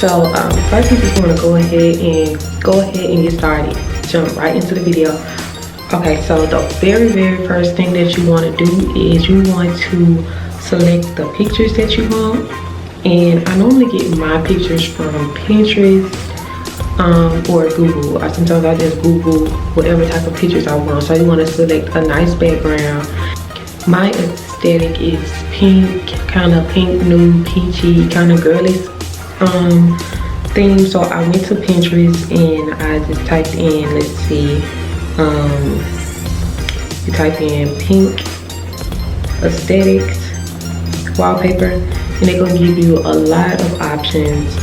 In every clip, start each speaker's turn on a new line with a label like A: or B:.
A: So first we just want to go ahead and get started. Jump right into the video. Okay, so the very first thing that you want to do is you want to select the pictures that you want. And I normally get my pictures from Pinterest or Google. Sometimes I just Google whatever type of pictures I want. So you want to select a nice background. My aesthetic is pink, kind of pink, nude, peachy, kind of girly theme. So I went to Pinterest and I just typed in, let's see, you type in pink aesthetics wallpaper, and they're gonna give you a lot of options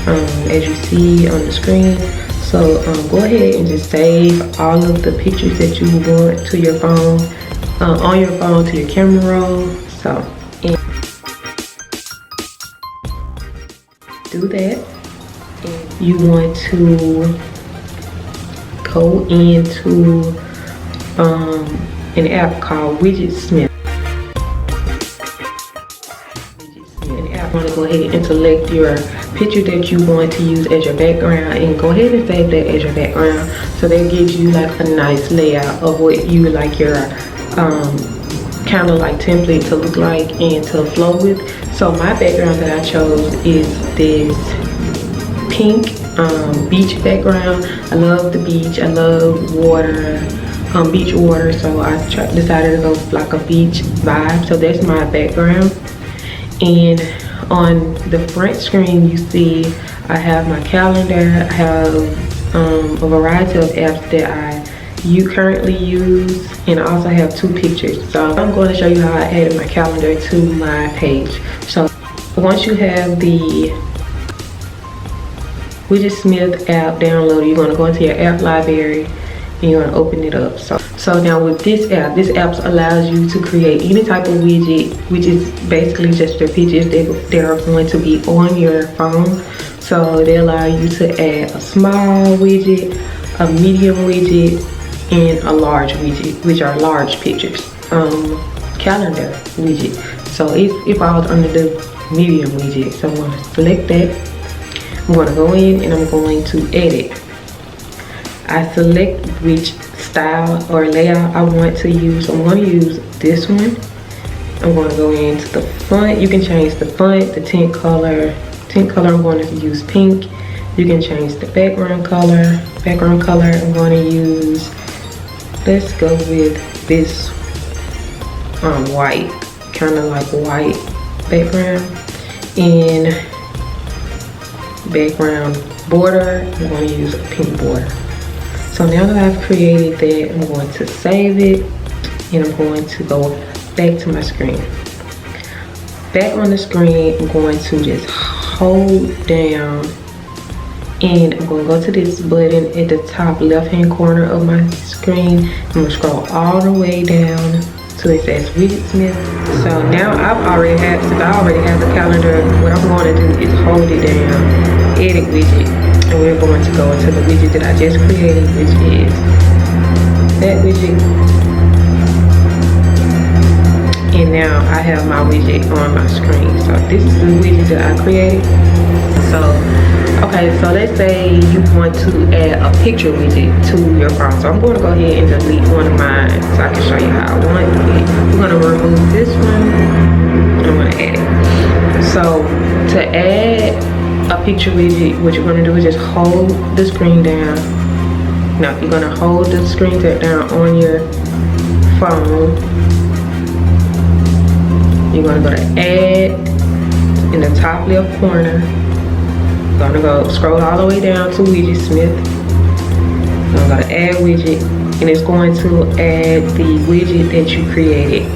A: as you see on the screen. So go ahead and just save all of the pictures that you want to your phone, on your phone to your camera roll. So do that. And you want to go into an app called Widgetsmith. I want to go ahead and select your picture that you want to use as your background and go ahead and save that as your background. So that gives you like a nice layout of what you would like your kind of like template to look like and to flow with. So my background that I chose is this pink beach background. I love the beach. I love water, beach water. So I decided to go like a beach vibe. So that's my background. And on the front screen, you see I have my calendar. I have a variety of apps that you currently use, and I also have 2 pictures. So I'm going to show you how I added my calendar to my page. So once you have the Widgetsmith app downloaded, you're going to go into your app library and you're going to open it up. So now with this app allows you to create any type of widget, which is basically just your pictures that are going to be on your phone. So they allow you to add a small widget, a medium widget, and a large widget, which are large pictures. Calendar widget. So it falls under the medium widget. So I'm going to select that. I'm going to go in and I'm going to edit. I select which style or layout I want to use. So I'm going to use this one. I'm going to go into the font. You can change the font, the tint color. Tint color, I'm going to use pink. You can change the background color. Background color, I'm going to use, let's go with this white, kind of like white background. And background border, I'm going to use a pink border. So now that I've created that, I'm going to save it and I'm going to go back to my screen. Back on the screen, I'm going to just hold down and I'm going to go to this button at the top left hand corner of my screen. I'm going to scroll all the way down till it says Widgetsmith. So now since I already have the calendar, what I'm going to do is hold it down, edit widget, and we're going to go into the widget that I just created, which is that widget. And now I have my widget on my screen. So this is the widget that I created. So okay, so let's say you want to add a picture widget to your phone. So I'm going to go ahead and delete one of mine so I can show you how I want it. We're going to remove this one. I'm going to add it. So to add a picture widget, what you're going to do is just hold the screen down. Now you're going to hold the screen down on your phone. You're going to go to add in the top left corner. You're going to go scroll all the way down to Widgetsmith. I'm going to add widget, and it's going to add the widget that you created.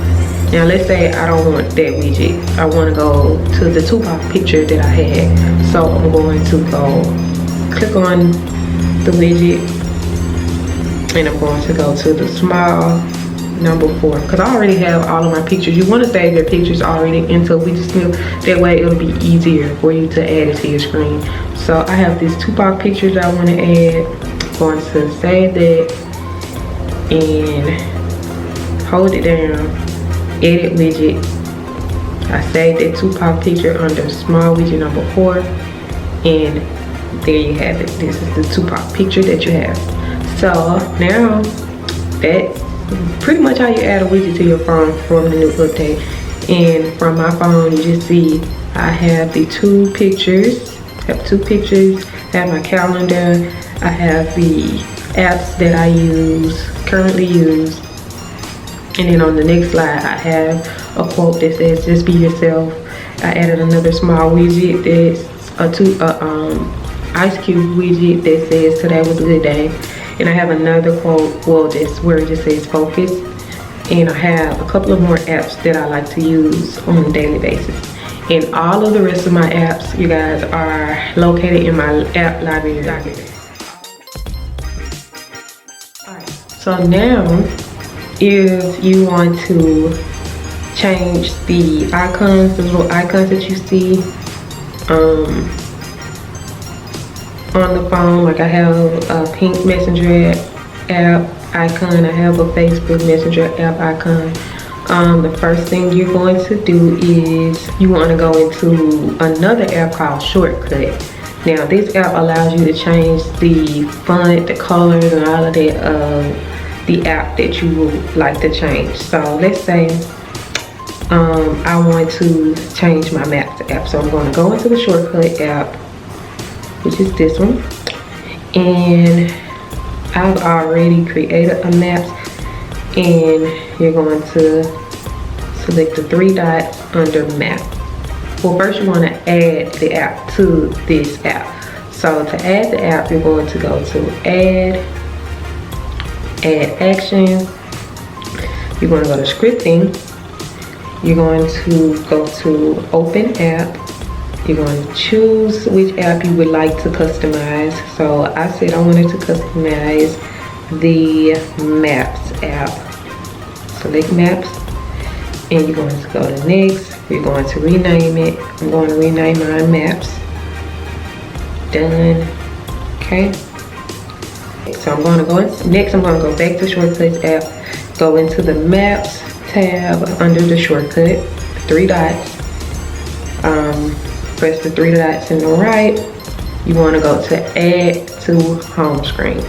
A: Now let's say I don't want that widget. I want to go to the Tupac picture that I had. So I'm going to go click on the widget and I'm going to go to the small number 4 because I already have all of my pictures. You want to save your pictures already into Widgetsmith. That way it'll be easier for you to add it to your screen. So I have these Tupac pictures I want to add. I'm going to save that and hold it down, edit widget. I saved that Tupac picture under small widget number 4 and there you have it. This is the Tupac picture that you have. So now that's pretty much how you add a widget to your phone from the new update. And from my phone, you just see I have the two pictures. I have two pictures. I have my calendar. I have the apps that I currently use. And then on the next slide, I have a quote that says, "Just be yourself." I added another small widget that's ice cube widget that says, "Today was a good day." And I have another quote, well, that's where it just says "focus." And I have a couple of more apps that I like to use on a daily basis. And all of the rest of my apps, you guys, are located in my app library. Alright, so now if you want to change the icons, the little icons that you see on the phone, like I have a pink messenger app icon, I have a Facebook Messenger app icon. The first thing you're going to do is you want to go into another app called Shortcut. Now this app allows you to change the font, the colors, and all of that of the app that you would like to change. So let's say I want to change my Maps app. So I'm going to go into the Shortcut app, which is this one. And I've already created a Maps, and you're going to select the three dots under Map. Well, first you want to add the app to this app. So to add the app, you're going to go to Add Action. You're going to go to Scripting. You're going to go to Open App. You're going to choose which app you would like to customize. So I said I wanted to customize the Maps app. Select Maps, and you're going to go to Next. You're going to rename it. I'm going to rename mine Maps. Done. Okay. So I'm going to go next. I'm going to go back to Shortcuts app. Go into the Maps tab under the Shortcut. Three dots. Press the three dots in the right. You want to go to Add to Home Screen.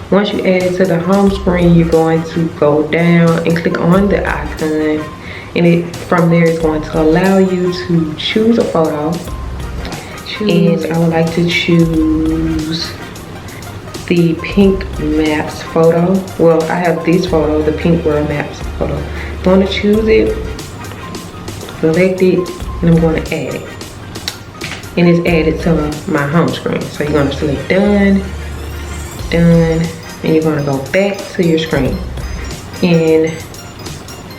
A: Once you add it to the home screen, you're going to go down and click on the icon, and from there it's going to allow you to choose a photo. And I would like to choose the pink Maps photo. Well, I have this photo, the pink World Maps photo. I'm going to choose it, select it, and I'm going to add it. And it's added to my home screen. So you're going to select Done, Done, and you're going to go back to your screen. And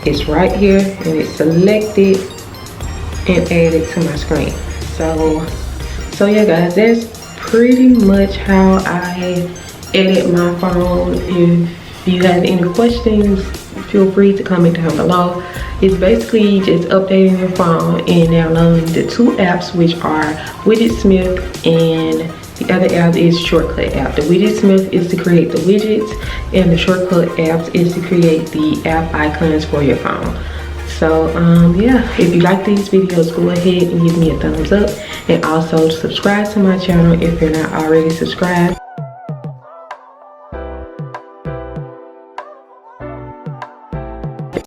A: it's right here, and it's selected and added to my screen. So yeah, guys, that's pretty much how I edit my phone. If you have any questions, feel free to comment down below. It's basically just updating your phone and downloading the two apps, which are Widgetsmith, and the other app is Shortcut app. The Widgetsmith is to create the widgets, and the Shortcut apps is to create the app icons for your phone. So yeah, if you like these videos, go ahead and give me a thumbs up, and also subscribe to my channel if you're not already subscribed.